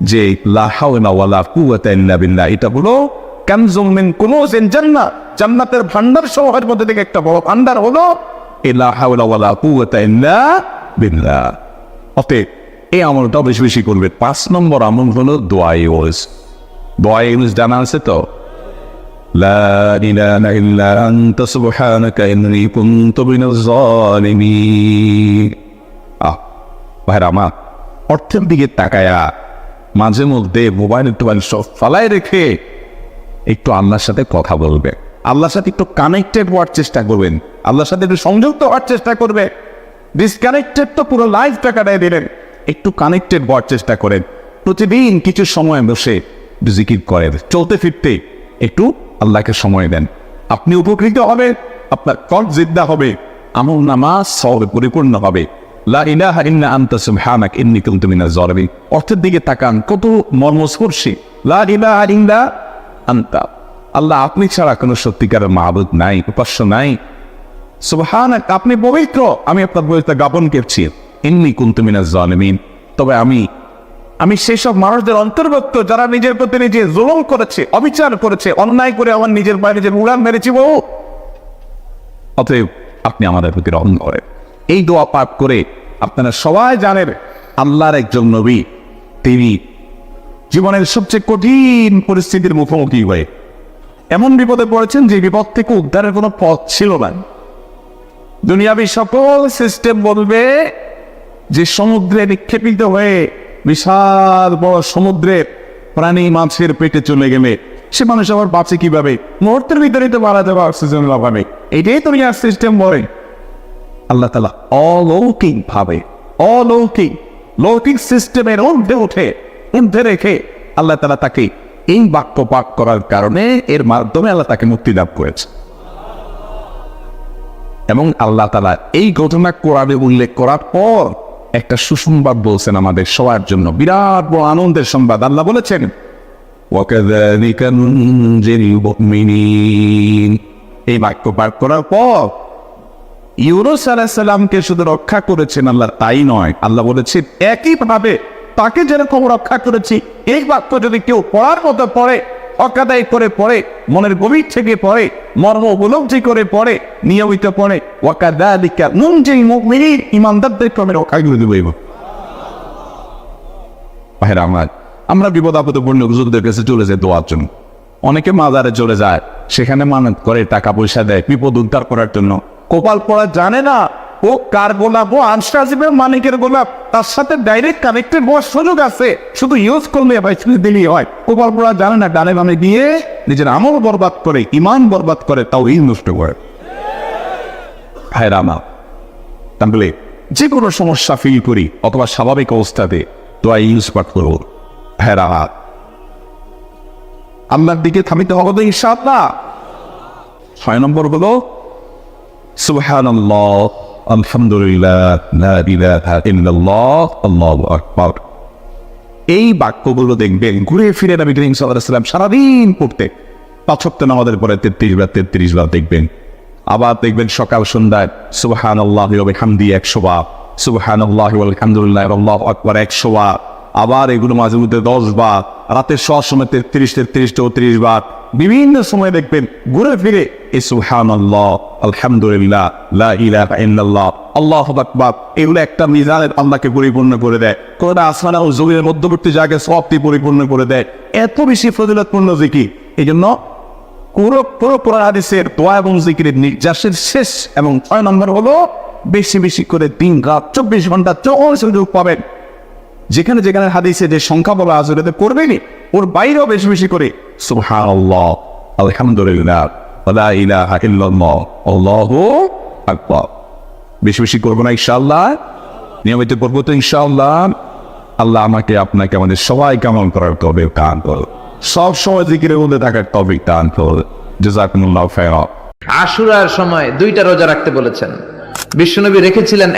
যে লা হাওলা ওয়ালা কুওয়াতা ইল্লা বিল্লাহ, এটা হলো কানজুম মিন কুনুজিল জান্নাহ, জান্নাতের ভান্ডার সমূহের মধ্যে থেকে একটা বড় ভান্ডার হলো লা হাওলা ওয়ালা কুওয়াতা ইল্লা বিল্লাহ। অতএব এই আমলটা বেশি বেশি করবে। 5 নম্বর আমল হলো দোয়া ইউজ। দোয়া ইউজ জানা আছে তো? লা ইলাহা ইল্লা আনতা সুবহানাকা ইন্নী কুনতু মিনাজ জালিমিন। ভাইরা আমার, অর্থের দিকে তাকায়া মাঝে মধ্যে মোবাইল সব ফালায় রেখে একটু আল্লাহর সাথে কথা বলবে, আল্লাহর সাথে একটু কানেক্টেড হওয়ার চেষ্টা করবেন, আল্লাহর সাথে একটু সংযুক্ত হওয়ার চেষ্টা করবে। ডিসকানেক্টেড তো পুরো লাইফটা কাটাই দিলেন, একটু কানেক্টেড হওয়ার চেষ্টা করেন। প্রতিদিন কিছু সময় বসে জিকির করেন, চলতে ফিরতে একটু আল্লাহকে সময় দেন। আপনি উপকৃত হবে, আপনার কল জিদ্দা হবে, আমল নামাজ সওয়াবে পরিপূর্ণ হবে। লা ইলাহা ইল্লা আনতা সুবহানাকা ইন্নী কুনতু মিনাজ জালিমিন। অর্থের দিকে তাকান, কত মর্মস্পর্শী। লা ইলাহা ইল্লা আনতা, আল্লাহ আপনি ছাড়া কোনো সত্যিকারের মাবুদ নাই, উপাস্য নাই। সুবহানাকা, আপনি পবিত্র, আমি আপনার পবিত্রতা জ্ঞাপন করছি। ইন্নী কুনতু মিনাজ জালিমিন, তবে আমি সেই সব মানুষদের অন্তর্ভুক্ত যারা নিজের প্রতি নিজে জুলুম করেছে, অবিচার করেছে, অন্যায় করে আমার নিজের পায়ে নিজের উড়ান মেরেছি। অতএব আপনি আমাদের প্রতি রহম করেন। এই দোয়া পাঠ করে আপনারা সবাই জানেন আল্লাহর একজন নবী, তিনি জীবনের সবচেয়ে কঠিন পরিস্থিতির মুখোমুখি হয়ে এমন বিপদে পড়েছেন যে বিপদ থেকে উদ্ধারের কোনো পথ ছিল না। দুনিয়াবী সকল সিস্টেম বলবে যে সমুদ্রে নিক্ষেপিত হয়ে বিশাল বড় সমুদ্রের প্রাণী মাছের পেটে চলে গেলে সে মানুষ আবার বাঁচে কিভাবে? মুহূর্তের ভিতরে তো মারা যাবে অক্সিজেন অভাবে। এটাই দুনিয়ার সিস্টেম বলে। আল্লাহ তাআলা অলৌকিক ভাবে, লৌকিক সিস্টেমের ঊর্ধ্বে রেখে আল্লাহ তাআলা তাকে এই বাক্য পাঠ করার কারণে এর মাধ্যমে আল্লাহ তাকে মুক্তি লাভ করেছে। এবং আল্লাহ তাআলা এই ঘটনা কোরআনে উল্লেখ করার পর একটা সুসংবাদ বলছেন আমাদের সবার জন্য, বিরাট বড় আনন্দের সংবাদ। আল্লাহ বলেছেন ওয়াকাযালিকা নুনজিল মুমিনিন। এই বাক্য পাঠ করার পর ইউনূস আলাইহিস সালামকে শুধু রক্ষা করেছেন আল্লাহ তাই নয়, আল্লাহ বলেছেন একইভাবে তাকে যেরকম রক্ষা করেছি, এই বাক্য যদি কেউ পড়ার মতো পড়ে, অকাদায় করে পড়ে, মনের গভীর থেকে পড়ে, মর্ম উপলব্ধি করে পড়ে, নিয়মিত পড়ে, ওয়াকাদালিকা নুনজিল মুমিনিন, ঈমানদারদের ক্রমে রক্ষা করে দেব। ভাইরা আমার, আমরা বিপদ আপদে পূর্ণ হুজুরদের কাছে চলে যাই দোয়ার জন্য। অনেকে মাজারে চলে যায়, সেখানে মানত করে, টাকা পয়সা দেয় বিপদ উদ্ধার করার জন্য। কপাল পড়া জানে না ও কার গোলাপ, ও আনসাজিবের মালিকের গোলাপ, তার সাথে ডাইরেক্ট কানেক্টেড হওয়ার সুযোগ আছে, শুধু ইউজ করলে ভাই দিলেই হয়। কপাল পড়া জানে না, ডানে বামে গিয়ে নিজের আমল বরবাদ করে, ইমান বরবাদ করে, তাও এই নষ্ট করে। ভাইরা আমার, তাহলে যে কোনো সমস্যা ফিল করি অথবা স্বাভাবিক অবস্থাতে দোয়া ইউজ পাঠ করবো। ভাইরা আমার, আল্লাহর দিকে থামিতে হবে তো ইনশাআল্লাহ। 6 নম্বর হলো সুবহানাল্লাহ, আলহামদুলিল্লাহ, লা ইলাহা ইল্লাল্লাহ, আল্লাহু আকবার। এই বাক্যগুলো দেখবেন ঘুরে ফিরে নবী করিম সাল্লাল্লাহু আলাইহি ওয়াসাল্লাম সারাদিন পড়তে। 5 ওয়াক্ত নামাজের পরে 33 বার দেখবেন। আবার দেখবেন সকাল সন্ধ্যায় সুবহানাল্লাহি ওয়া বিহামদিহি 100 বার, সুবহানাল্লাহি ওয়া আলহামদুলিল্লাহ, আল্লাহু আকবার 100 বার। আবার এগুলো মাঝে মধ্যে 10 বার, রাতের শোয়ার সময় 33, 34 বার। বিভিন্ন সময় দেখবেন ঘুরে ফিরে এই সুবহানাল্লাহ, আলহামদুলিল্লাহ, লা ইলাহা ইল্লাল্লাহ, আল্লাহু আকবার, এগুলো একটা মিজানের আল্লাহকে পরিপূর্ণ করে দেয়। কোনটা আসমান ও জমিনের মধ্যবর্তী জায়গায় সবটি পরিপূর্ণ করে দেয়। এত বেশি ফজিলতপূর্ণ জিকির। এই জন্য পুরো কোরআন হাদিসের দোয়া এবং জিকিরের নির্যাসের শেষ এবং 6 নম্বর হলো বেশি বেশি করে দিন রাত 24 ঘন্টা সুযোগ পাবেন। যেখানে যেখানে হাদিসে যে সংখ্যা বলা আছে ওটাতে করবেনই, ওর বাইরেও বেশি বেশি করে সুবহানাল্লাহ, আলহামদুলিল্লাহ, লা ইলাহা ইল্লাল্লাহ, আল্লাহু আকবার বেশি বেশি করবো না ইনশাআল্লাহ? নিয়মিত করবো তো ইনশাআল্লাহ? আল্লাহ আমাকে আপনাকে আমাদের সবাইকে আমল করার তৌফিক দান করুন, সব সময় জিকিরের মধ্যে থাকার তৌফিক দান করুন। জাযাকুমুল্লাহু খাইরান। আশুরার সময় 2টা রোজা রাখতে বলেছেন, বিশ্বনবী রেখেছিলেন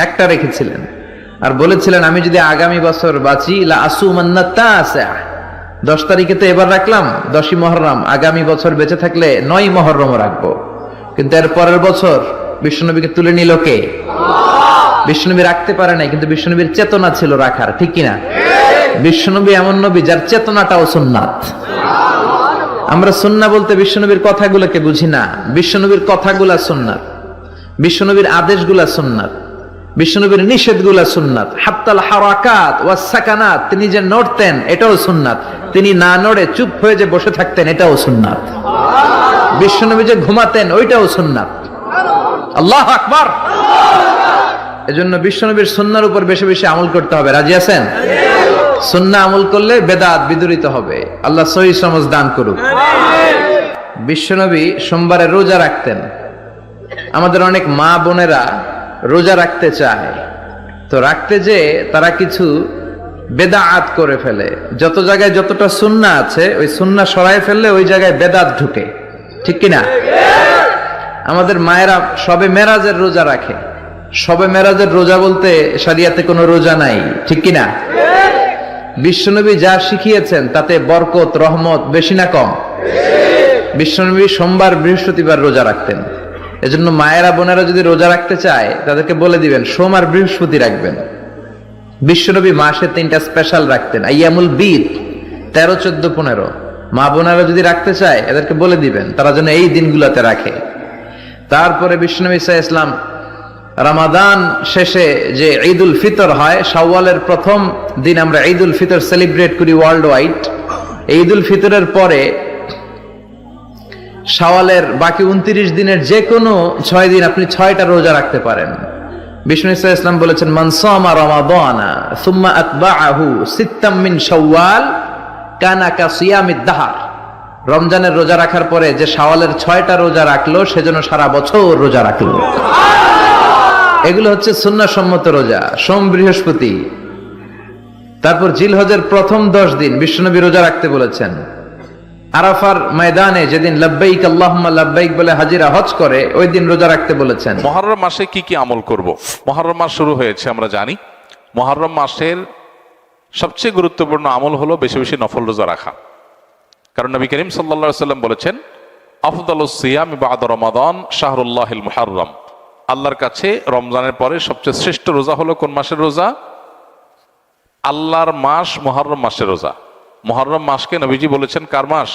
একটা রেখেছিলেন, আর বলেছিলেন আমি যদি আগামী বছর বাঁচি লা আসুমান্না তাসা, 10 তারিখে তো এবার রাখলাম 10ই মুহররম, আগামী বছর বেঁচে থাকলে 9ই মুহররমও রাখবো। কিন্তু এর পরের বছর বিশ্বনবীকে তুলে নিল কে? বিশ্বনবী রাখতে পারে নাই, কিন্তু বিশ্বনবীর চেতনা ছিল রাখার, ঠিক কিনা? বিশ্বনবী এমন নবী যার চেতনাটাও সুন্নাত। আমরা সুন্নাহ বলতে বিশ্বনবীর কথাগুলোকে বুঝি না, বিশ্বনবীর কথাগুলা সুন্নাত, বিশ্বনবীর আদেশগুলা সুন্নাত, বিশ্বনবীর নিষেধগুলা সুন্নাত। হাত্তাল হারাকাত ওয়াস সাকানাত, তিনি যে নড়তেন এটাও সুন্নাত, তিনি না নড়ে চুপ হয়ে যে বসে থাকতেন এটাও সুন্নাত, বিশ্বনবী যে ঘুমাতেন ওইটাও সুন্নাত। আল্লাহু আকবার। এজন্য বিশ্বনবীর সুন্নাহর উপর বেশি বেশি আমল করতে হবে। রাজি আছেন? সুন্নাহ আমল করলে বেদাত বিদুরিত হবে। আল্লাহ সহিহ সমঝ দান করুক। বিশ্বনবী সোমবারে রোজা রাখতেন। আমাদের অনেক মা বোনেরা রোজা রাখতে চায়, তো রাখতে যে তারা কিছু বেদাত করে ফেলে। যত জায়গায় যতটা সুন্নাহ আছে ওই সুন্নাহ সরায় ফেললে ওই জায়গায় বেদাত ঢুকে, ঠিক কিনা? আমাদের মায়েরা শবে মেরাজের রোজা রাখে। শবে মেরাজের রোজা বলতে শরিয়াতে কোনো রোজা নাই, ঠিক কিনা? বিশ্বনবী যা শিখিয়েছেন তাতে বরকত রহমত বেশি না কম? বিশ্বনবী সোমবার বৃহস্পতিবার রোজা রাখতেন। এজন্য মায়েরা বোনেরা যদি রোজা রাখতে চায় তাদেরকে বলে দিবেন সোম আর বৃহস্পতি রাখবেন। বিশ্বনবী মাসে 3টা স্পেশাল রাখতেন, আইয়ামুল বীদ 13, 14, 15। মা বোনেরা যদি রাখতে চায় এদেরকে বলে দিবেন তারা যেন এই দিনগুলোতে রাখে। তারপরে বিশ্বনবী সাল্লাল্লাহু আলাইহি ওয়াসাল্লাম রমাদান শেষে যে ঈদুল ফিতর হয়, শাওয়ালের প্রথম দিন আমরা ঈদুল ফিতর সেলিব্রেট করি ওয়ার্ল্ড ওয়াইড। ঈদুল ফিতরের পরে শাওয়ালের বাকি 29 দিনের যে কোনো 6 দিন আপনি 6টা রোজা রাখতে পারেন। বিষ্ণু সাল্লাল্লাহু আলাইহি ওয়াসাল্লাম বলেছেন মান সামা রমাদানা সুম্মা আতবাআহু সিত্তাম মিন শাওয়াল কানা কাসিয়ামিদ দাহর। রমজানের রোজা রাখার পরে যে শাওয়ালের 6টা রোজা রাখলো সেজন্য সারা বছর রোজা রাখলো। এগুলো হচ্ছে সুন্নাহ সম্মত রোজা, সোম বৃহস্পতি। তারপর জিলহজের প্রথম 10 দিন বিশ্বনবী রোজা রাখতে বলেছেন। আরাফার ময়দানে যেদিন লাব্বাইক আল্লাহুম্মা লাব্বাইক বলে হাজিরা হজ করে ওই দিন রোজা রাখতে বলেছেন। মুহররম মাসে কি কি আমল করব? মুহররম মাস শুরু হয়েছে আমরা জানি। মুহররম মাসের সবচেয়ে গুরুত্বপূর্ণ আমল হলো বেশি বেশি নফল রোজা রাখা। কারণ নবী করিম সাল্লাল্লাহু আলাইহি ওয়াসাল্লাম বলেছেন আফদালুস সিয়াম বা'দা রমাদান শাহরুল্লাহিল মুহাররম। আল্লাহর কাছে রমজানের পরে সবচেয়ে শ্রেষ্ঠ রোজা হলো কোন মাসের রোজা? আল্লাহর মাস মুহররম মাসের রোজা। মুহররম মাসকে নবীজি বলেছেন কার মাস?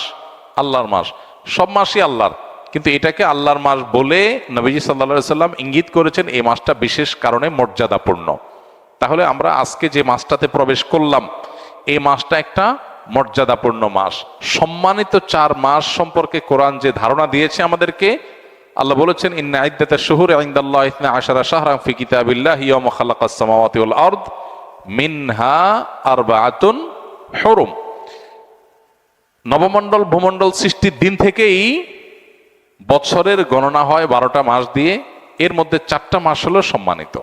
আল্লাহর মাস। সব মাসই আল্লাহর, কিন্তু এটাকে আল্লাহর মাস বলে নবীজি সাল্লাল্লাহু আলাইহি সাল্লাম ইঙ্গিত করেছেন এই মাসটা বিশেষ কারণে মর্যাদাপূর্ণ। তাহলে আমরা আজকে যে মাসটাতে প্রবেশ করলাম, এই মাসটা একটা মর্যাদাপূর্ণ মাস। সম্মানিত 4 মাস সম্পর্কে কোরআন যে ধারণা দিয়েছে আমাদেরকে, আল্লাহ বলেছেন ইন্না ইদ্দাতাশ শুহুরি ইনদাল্লাহি 12 শাহরান ফি কিতাবিল্লাহি ইয়াওমা খালাকাস সামাওয়াতি ওয়াল আরদ মিনহা আরবাআতুন হুরুম। নবমণ্ডল ভূমণ্ডল সৃষ্টির দিন থেকেই বছরের গণনা হয় 12টা মাস দিয়ে। এর মধ্যে 4টা মাস হলো সম্মানিত।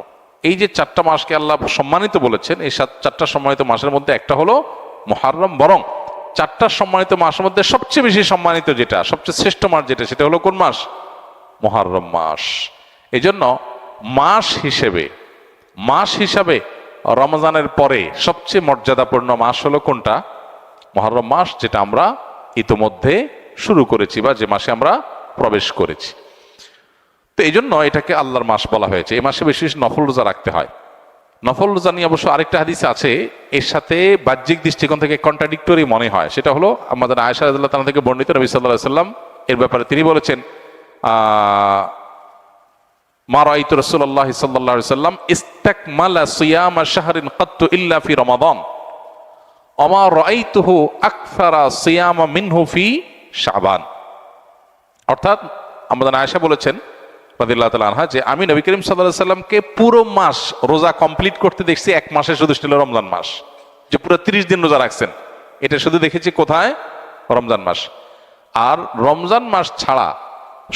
এই যে 4টা মাসকে আল্লাহ সম্মানিত বলেছেন, এই 4টা সম্মানিত মাসের মধ্যে একটা হলো মুহররম। বরং 4টা সম্মানিত মাসের মধ্যে সবচেয়ে বেশি সম্মানিত যেটা, সবচেয়ে শ্রেষ্ঠ মাস যেটা, সেটা হলো কোন মাস? মুহররম মাস। এই জন্য মাস হিসাবে রমজানের পরে সবচেয়ে মর্যাদাপূর্ণ মাস হলো কোনটা? মুহররম মাস, যেটা আমরা ইতোমধ্যে শুরু করেছি বা যে মাসে আমরা প্রবেশ করেছি। তো এই জন্য এটাকে আল্লাহর মাস বলা হয়েছে। এই মাসে বেশি বেশি নফল রোজা রাখতে হয়। নফল রোজা নিয়ে অবশ্য আরেকটা হাদিস আছে, এর সাথে বাহ্যিক দৃষ্টিকোণ থেকে কন্ট্রাডিক্টরি মনে হয়। সেটা হলো আমাদের আয়েশা রাদিয়াল্লাহু তাআলা থেকে বর্ণিত, নবী সাল্লাল্লাহু আলাইহি সাল্লাম এর ব্যাপারে তিনি বলেছেন মা রাআইতু রাসূলুল্লাহ সাল্লাল্লাহু আলাইহি সাল্লাম ইস্তাকমালা সিয়ামা শাহরিন কাত্তু ইল্লা ফি রমাদান ওয়া মা রাআইতুহু আকসারা সিয়ামা মিনহু ফি শাবান। অর্থাৎ আমাদের আয়েশা বলেছেন রাদিয়াল্লাহু তাআলা আনহা যে আমি নবী করিম সাল্লাল্লাহু আলাইহি সাল্লামকে পুরো মাস রোজা কমপ্লিট করতে দেখছি এক মাসে, শুধু ছিল রমজান মাস, যে পুরো 30 দিন রোজা রাখছেন। এটা শুধু দেখেছি কোথায়? রমজান মাস। আর রমজান মাস ছাড়া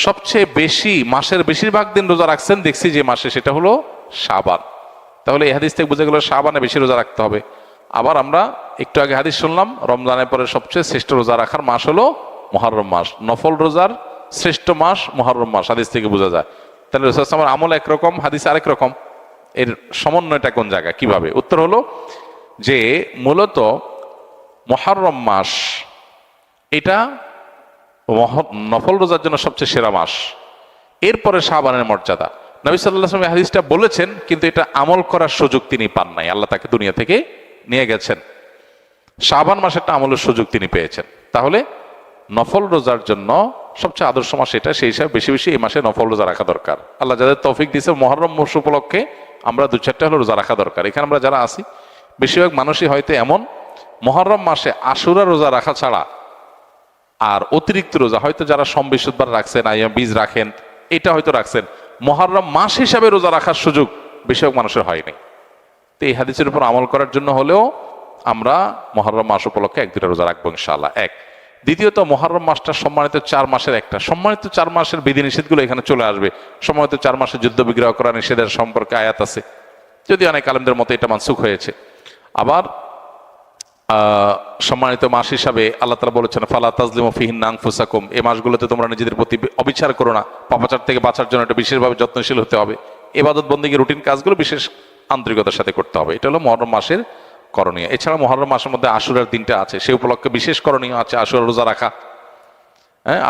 সবচেয়ে বেশি মাসের বেশিরভাগ দিন রোজা রাখছেন দেখছি যে মাসে, সেটা হলো শাবান। তাহলে এই হাদিস থেকে বোঝা গেল শাবানে বেশি রোজা রাখতে হবে। আবার আমরা একটু আগে হাদিস শুনলাম, রমজানের পরে সবচেয়ে শ্রেষ্ঠ রোজা রাখার মাস হলো মুহররম মাস। নফল রোজার শ্রেষ্ঠ মাস মুহররম মাস, হাদিস থেকে বোঝা যায়। তাহলে রাসূল সাল্লাল্লাহু আলাইহি ওয়াসাল্লামের আমল একরকম, হাদিস আরেক রকম। এর সমন্বয়টা কোন জায়গায়, কিভাবে? উত্তর হলো যে মূলত মুহররম মাস এটা নফল রোজার জন্য সবচেয়ে সেরা মাস। এরপরে শাবানের মর্যাদা। নবী সাল্লাল্লাহু আলাইহি ওয়াসাল্লাম হাদিসটা বলেছেন, কিন্তু এটা আমল করার সুযোগ তিনি পান নাই, আল্লাহ তাকে দুনিয়া থেকে নিয়ে গেছেন। শাবান মাসেরটা আমলের সুযোগ তিনি পেয়েছেন। তাহলে নফল রোজার জন্য সবচেয়ে আদর্শ মাস এটা, সেই হিসাবে বেশি বেশি এই মাসে নফল রোজা রাখা দরকার। আল্লাহ যাদের তৌফিক দিয়েছে মুহররম মাস উপলক্ষে আমরা 2-4টা হলো রোজা রাখা দরকার। এখানে আমরা যারা আছি বেশিরভাগ মানুষই হয়তো এমন, মুহররম মাসে আশুরা রোজা রাখা ছাড়া আর অতিরিক্ত রোজা হয়তো যারা সোম বৃহস্পতিবার রাখছেন, আইয়াম বীজ রাখেন, এটা হয়তো রাখছেন, মুহররম মাস হিসাবে রোজা রাখার সুযোগ বেশিরভাগ মানুষের হয়নি। তো এই হাদিসের উপর আমল করার জন্য হলেও আমরা মুহররম মাস উপলক্ষে 1-2টা রোজা রাখবো ইনশাআল্লাহ। এক। দ্বিতীয়ত, মুহররম মাসটা সম্মানিত 4 মাসের একটা। সম্মানিত 4 মাসের বিধিনিষেধগুলো এখানে চলে আসবে। সম্মানিত 4 মাসে যুদ্ধ বিগ্রহ করা নিষেধের সম্পর্কে আয়াত আছে, যদি অনেক আলেমদের মতে এটা মানসুখ হয়েছে। আবার সম্মানিত মাস হিসাবে আল্লাহ তাআলা বলেছেন ফালা তাজলিমু ফিহিন্না আনফুসাকুম, এই মাসগুলোতে তোমরা নিজেদের প্রতি অবিচার করো না। পাপাচার থেকে বাঁচার জন্য এটা বিশেষভাবে যত্নশীল হতে হবে। ইবাদত বন্দেগী রুটিন কাজগুলো বিশেষ আন্তরিকতার সাথে করতে হবে। এটা হলো মুহররম মাসের করণীয়। এছাড়া মুহররম মাসের মধ্যে আশুরার দিনটা আছে, সেই উপলক্ষে বিশেষ করণীয় আছে আশুরা রোজা রাখা।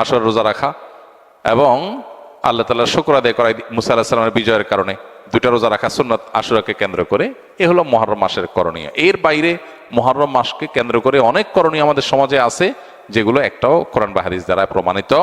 আশুরা রোজা রাখা এবং আল্লাহ তাআলার শুকর আদায় করা মুসা আলাইহিস সালামের বিজয়ের কারণে 2টা রোজা রাখা সুন্নাত আশুরাকে কেন্দ্র করে। এ হলো মুহররম মাসের করণীয়। এর বাইরে মুহররম মাসকে কেন্দ্র করে অনেক করণীয় আমাদের সমাজে আছে, যেগুলো একটাও কোরআন বা হাদিস দ্বারা প্রমাণিত